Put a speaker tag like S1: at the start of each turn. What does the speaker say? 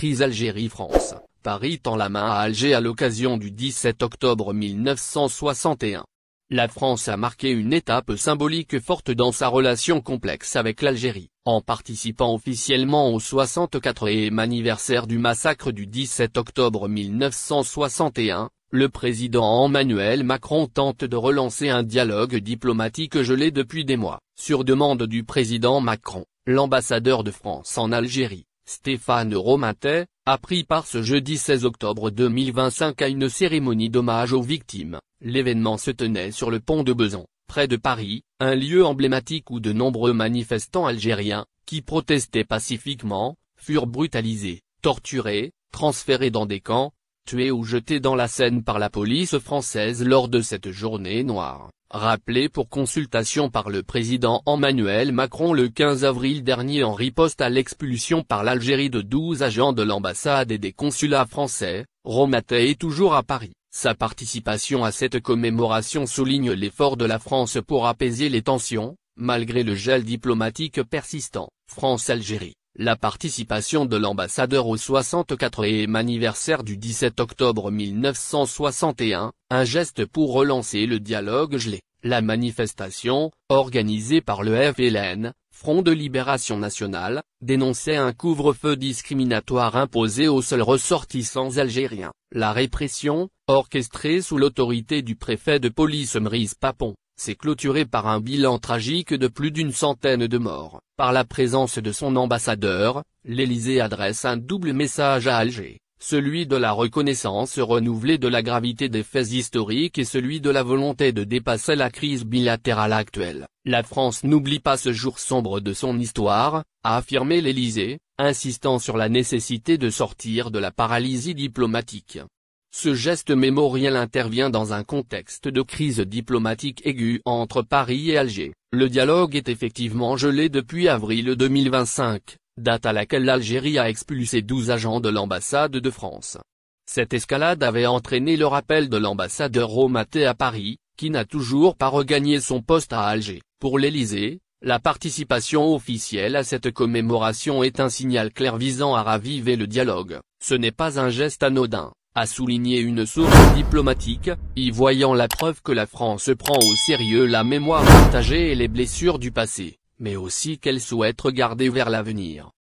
S1: crise Algérie-France, Paris tend la main à Alger à l'occasion du 17 octobre 1961. La France a marqué une étape symbolique forte dans sa relation complexe avec l'Algérie, en participant officiellement au 64e anniversaire du massacre du 17 octobre 1961. Le président Emmanuel Macron tente de relancer un dialogue diplomatique gelé depuis des mois. Sur demande du président Macron, l'ambassadeur de France en Algérie, Stéphane Romatet, a pris part ce jeudi 16 octobre 2025 à une cérémonie d'hommage aux victimes. L'événement se tenait sur le pont de Bezons, près de Paris, un lieu emblématique où de nombreux manifestants algériens, qui protestaient pacifiquement, furent brutalisés, torturés, transférés dans des camps, tués ou jetés dans la Seine par la police française lors de cette journée noire, rappelée pour consultation par le président Emmanuel Macron le 15 avril dernier en riposte à l'expulsion par l'Algérie de 12 agents de l'ambassade et des consulats français. Romatet est toujours à Paris. Sa participation à cette commémoration souligne l'effort de la France pour apaiser les tensions, malgré le gel diplomatique persistant. France-Algérie. La participation de l'ambassadeur au 64e anniversaire du 17 octobre 1961, un geste pour relancer le dialogue gelé. La manifestation, organisée par le FLN, Front de Libération Nationale, dénonçait un couvre-feu discriminatoire imposé aux seuls ressortissants algériens. La répression, orchestrée sous l'autorité du préfet de police Mriz Papon, s'est clôturée par un bilan tragique de plus d'une centaine de morts. Par la présence de son ambassadeur, l'Élysée adresse un double message à Alger, celui de la reconnaissance renouvelée de la gravité des faits historiques et celui de la volonté de dépasser la crise bilatérale actuelle. La France n'oublie pas ce jour sombre de son histoire, a affirmé l'Élysée, insistant sur la nécessité de sortir de la paralysie diplomatique. Ce geste mémoriel intervient dans un contexte de crise diplomatique aiguë entre Paris et Alger. Le dialogue est effectivement gelé depuis avril 2025, date à laquelle l'Algérie a expulsé 12 agents de l'ambassade de France. Cette escalade avait entraîné le rappel de l'ambassadeur Romatet à Paris, qui n'a toujours pas regagné son poste à Alger. Pour l'Élysée, la participation officielle à cette commémoration est un signal clair visant à raviver le dialogue. Ce n'est pas un geste anodin, a souligné une source diplomatique, y voyant la preuve que la France prend au sérieux la mémoire partagée et les blessures du passé, mais aussi qu'elle souhaite regarder vers l'avenir.